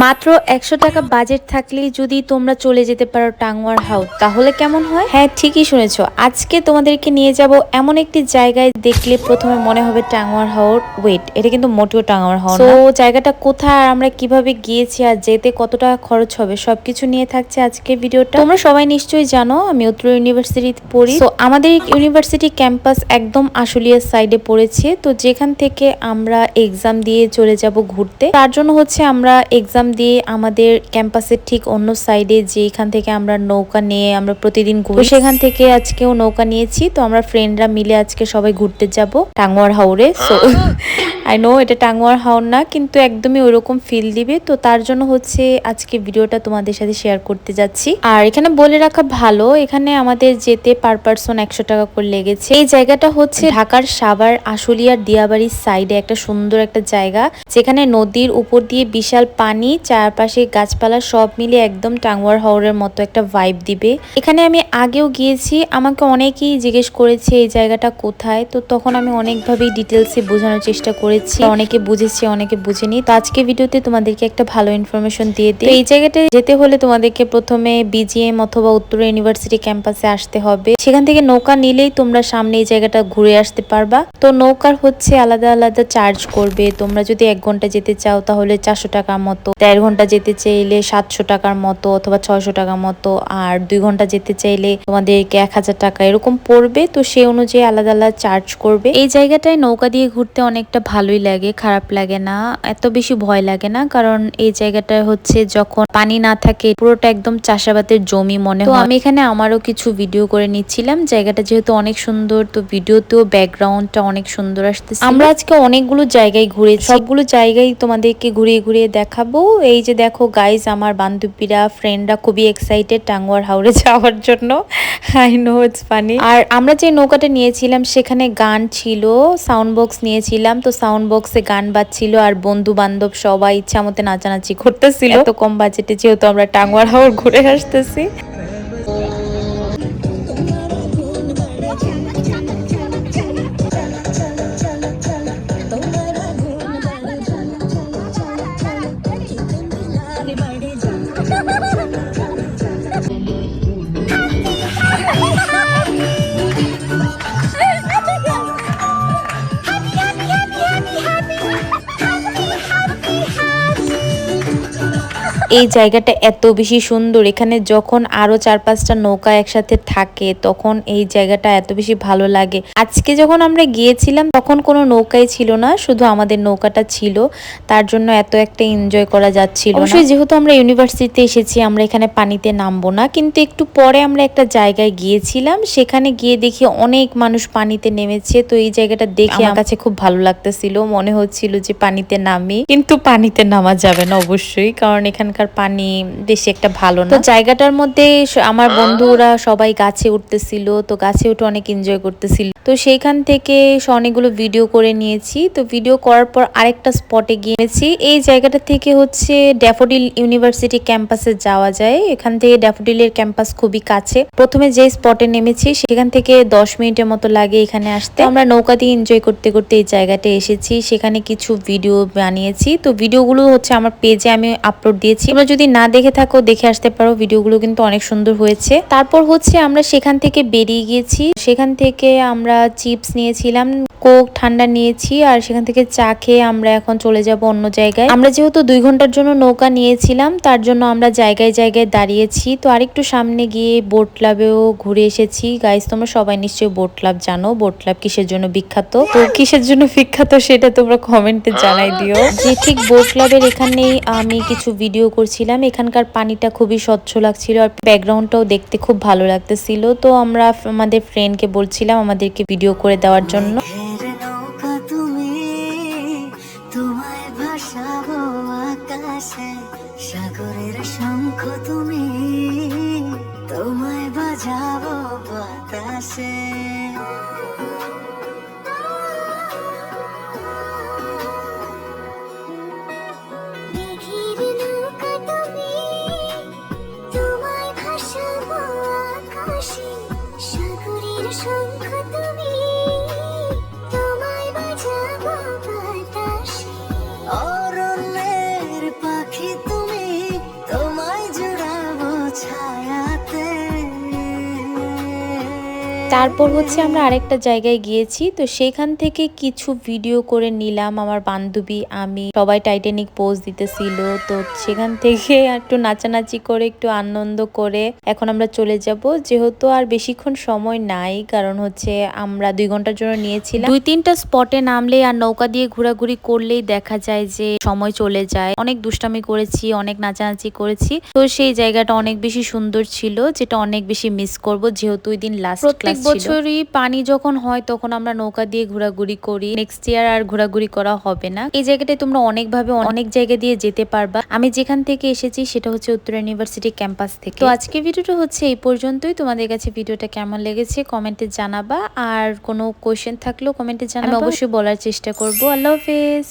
মাত্র ১০০ টাকা বাজেট থাকলেই যদি তোমরা চলে যেতে পারো টাঙ্গুয়ার হাওর, তাহলে কেমন হয়? হ্যাঁ, ঠিকই শুনেছো। আজকে তোমাদেরকে নিয়ে যাব এমন একটি জায়গায়, দেখলে প্রথমে মনে হবে টাঙ্গুয়ার হাওর। ওয়েট, এটা কিন্তু মোটেও টাঙ্গুয়ার হাওর না। তো জায়গাটা কোথায় আর আমরা কিভাবে গিয়েছি আর যেতে কত টাকা খরচ হবে সবকিছু নিয়ে থাকছে আজকের ভিডিওটা। তোমরা সবাই নিশ্চয়ই জানো আমি উত্তর ইউনিভার্সিটিতে পড়ি। তো আমাদের ইউনিভার্সিটি ক্যাম্পাস একদম আশুলিয়ার সাইডে পড়েছে। তো যেখান থেকে আমরা এক্সাম দিয়ে চলে যাব ঘুরতে, তার জন্য হচ্ছে আমরা এক্সাম দিয়ে আমাদের ক্যাম্পাসের ঠিক অন্য সাইডে, যেখান থেকে আমরা নৌকা নিয়ে আমরা প্রতিদিন ঘুরি, সেখান থেকে আজকেও নৌকা নিয়েছি। তো আমরা ফ্রেন্ডরা মিলে আজকে সবাই ঘুরতে যাব টাঙ্গুয়ার হাওরে। সো আই নো এটা টাঙ্গুয়ার হাওর না, কিন্তু একদমই ওইরকম ফিল দিবে। তো তার জন্য হচ্ছে আজকে ভিডিওটা তোমাদের সাথে শেয়ার করতে যাচ্ছি। আর এখানে বলে রাখা ভালো, এখানে আমাদের যেতে পার পারসন ১০০ টাকা করে লেগেছে। এই জায়গাটা হচ্ছে ঢাকার সাভার আশুলিয়ার দিয়াবাড়ির সাইডে একটা সুন্দর একটা জায়গা, যেখানে নদীর উপর দিয়ে বিশাল পানি, চারপাশে গাছপালা, সব মিলে একদম টাঙ্গুয়ার হাওরের মতো একটা ভাইব দিবে। এখানে আমি আগেও গিয়েছি, আমাকে অনেকেই জিজ্ঞেস করেছে এই জায়গাটা কোথায়। তো তখন আমি অনেকভাবেই ডিটেলসে বোঝানোর চেষ্টা করেছি, অনেকে বুঝেছে অনেকে বুঝেনি। তো আজকে ভিডিওতে তোমাদেরকে একটা ভালো ইনফরমেশন দিয়ে দিই। এই জায়গাটায় যেতে হলে তোমাদেরকে প্রথমে বিজিএম অথবা উত্তর ইউনিভার্সিটি ক্যাম্পাসে আসতে হবে। সেখান থেকে নৌকা নিলেই তোমরা সামনে এই জায়গাটা ঘুরে আসতে পারবা। তো নৌকার হচ্ছে আলাদা আলাদা চার্জ করবে। তোমরা যদি ১ ঘন্টা যেতে চাও তাহলে ৪০০ টাকার মতো, ১.৫ ঘন্টা যেতে চাইলে ৭০০ টাকার মতো অথবা ৬০০ টাকার মতো, আর ২ ঘন্টা যেতে চাইলে তোমাদেরকে ১০০০ টাকা এরকম পড়বে। তো সেই অনুযায়ী আলাদা আলাদা চার্জ করবে। এই জায়গাটায় নৌকা দিয়ে ঘুরতে অনেকটা ভালোই লাগে, খারাপ লাগে না, এত বেশি ভয় লাগে না। কারণ এই জায়গাটায় হচ্ছে যখন পানি না থাকে পুরোটা একদম চাষাবাদের জমি মনে হয়। তো আমি এখানে আমারও কিছু ভিডিও করে নিচ্ছিলাম। জায়গাটা যেহেতু অনেক সুন্দর, তো ভিডিওতেও ব্যাকগ্রাউন্ডটা অনেক সুন্দর আসতেছে। আমরা আজকে অনেকগুলো জায়গায় ঘুরেছি, সবগুলো জায়গায় তোমাদেরকে ঘুরিয়ে ঘুরিয়ে দেখাবো। এই যে দেখো গাইজ, আমার বান্ধবীরা ফ্রেন্ডরা খুবই এক্সাইটেড টাঙ্গুয়ার হাওরে যাওয়ার জন্য। I know it's funny. আর আমরা যে নৌকাটা নিয়েছিলাম সেখানে গান ছিল, সাউন্ড বক্স নিয়েছিলাম। তো সাউন্ড বক্সে গান বাজছিল আর বন্ধু বান্ধব সবাই ইচ্ছা মতো নাচানাচি করতেছিল। এত কম বাজেটে যেহেতু আমরা টাঙ্গুয়ার হাওর ঘুরে আসতেছি। এই জায়গাটা এত বেশি সুন্দর, এখানে যখন আরো ৪-৫টা নৌকা একসাথে থাকে তখন এই জায়গাটা এত বেশি ভালো লাগে। আজকে যখন আমরা গিয়েছিলাম তখন কোনো নৌকাই ছিল না, শুধু আমাদের নৌকাটা ছিল, তার জন্য এত একটা এনজয় করা যাচ্ছিল না। অবশ্যই যেহেতু আমরা ইউনিভার্সিটিতে এসেছি আমরা এখানে পানিতে নামবো না, কিন্তু একটু পরে আমরা একটা জায়গায় গিয়েছিলাম, সেখানে গিয়ে দেখি অনেক মানুষ পানিতে নেমেছে। তো এই জায়গাটা দেখে আমার কাছে খুব ভালো লাগতেছিল, মনে হচ্ছিল যে পানিতে নামি, কিন্তু পানিতে নামা যাবে না অবশ্যই, কারণ এখানকার পানি বেশি একটা ভালো না। তো জায়গাটার মধ্যে আমার বন্ধুরা সবাই গাছে উঠতেছিল, তো গাছে উঠে অনেক এনজয় করতেছিল। তো সেইখান থেকে অনেকগুলো ভিডিও করে নিয়েছি। তো ভিডিও করার পর আরেকটা স্পটে গিয়েছি। এই জায়গাটা থেকে হচ্ছে ড্যাফোডিল ইউনিভার্সিটি ক্যাম্পাসে যাওয়া যায়। এখান থেকে ড্যাফোডিলের ক্যাম্পাস খুবই কাছে। প্রথমে যে স্পটে নেমেছি সেখান থেকে ১০ মিনিটের মতো লাগে এখানে আসতে। আমরা নৌকা দিয়ে এনজয় করতে করতে এই জায়গাটা এসেছি, সেখানে কিছু ভিডিও বানিয়েছি। তো ভিডিওগুলো হচ্ছে আমার পেজে আমি আপলোড দিয়েছি, তোমরা যদি না দেখে থাকো দেখে আসতে পারো, ভিডিওগুলো কিন্তু অনেক সুন্দর হয়েছে। তারপর হচ্ছে আমরা সেখান থেকে বেরিয়ে গিয়েছি, সেখান থেকে আমরা চিপস নিয়েছিলাম, কোক ঠান্ডা নিয়েছি, আর সেখান থেকে চা খেয়ে আমরা এখন চলে যাব অন্য জায়গায়। আমরা যেহেতু ২ ঘন্টার জন্য নৌকা নিয়েছিলাম তার জন্য আমরা জায়গায় জায়গায় দাঁড়িয়েছি। তো আরেকটু সামনে গিয়ে বোট ক্লাবেও ঘুরে এসেছি। গাইস, তোমরা সবাই নিশ্চয়ই বোট ক্লাব জানো, বোট ক্লাব কিসের জন্য বিখ্যাত। তো কিসের জন্য বিখ্যাত সেটা তোমরা কমেন্টে জানাই দিও। যে ঠিক বোট ক্লাবের এখানেই আমি কিছু ভিডিও করছিলাম, এখানকার পানিটা খুবই স্বচ্ছ লাগছিল আর ব্যাকগ্রাউন্ডটাও দেখতে খুব ভালো লাগতেছিল। তো আমরা আমাদের ফ্রেন্ডকে বলছিলাম আমাদেরকে ভিডিও করে দেওয়ার জন্য। সাগরের শঙ্খ তুমি, তোমায় বাজাবো বাতাসে। অরণ্যের পাখি তুমি, তারপর হচ্ছে আমরা আরেকটা জায়গায় গিয়েছি, তো সেখান থেকে কিছু ভিডিও করে নিলাম। আমার বান্ধবী, আমি সবাই টাইটানিক পোজ দিতেছিল। তো সেখান থেকে একটু নাচানাচি করে একটু আনন্দ করে এখন আমরা চলে যাব, যেহেতু আর বেশিক্ষণ সময় নাই, কারণ হচ্ছে আমরা 2 ঘন্টার জন্য নিয়েছিলাম। 2-3টা স্পটে নামলেই আর নৌকা দিয়ে ঘোরাঘুরি করলেই দেখা যায় যে সময় চলে যায়। অনেক দুষ্টামি করেছি, অনেক নাচানাচি করেছি, তো সেই জায়গাটা অনেক বেশি সুন্দর ছিল, যেটা অনেক বেশি মিস করব, যেহেতু ওই দিন লাস্ট ক্লাস ছিল। প্রত্যেক বছরই পানি যখন হয় তখন আমরা নৌকা দিয়ে ঘোরাঘুরি করি। নেক্সট ইয়ার আর ঘোরাঘুরি করা হবে না। এই জায়গাটায় তোমরা অনেকভাবে অনেক জায়গা দিয়ে যেতে পারবা। আমি যেখান থেকে এসেছি সেটা হচ্ছে উত্তরা ইউনিভার্সিটি ক্যাম্পাস থেকে। তো আজকে ভিডিওটা হচ্ছে এই পর্যন্তই। তোমাদের কাছে ভিডিওটা কেমন লেগেছে কমেন্টে জানাবা, আর কোনো কোয়েশ্চেন থাকলেও কমেন্টে জানাবা, আমি অবশ্যই বলার চেষ্টা করব। আল্লাহ হাফেজ।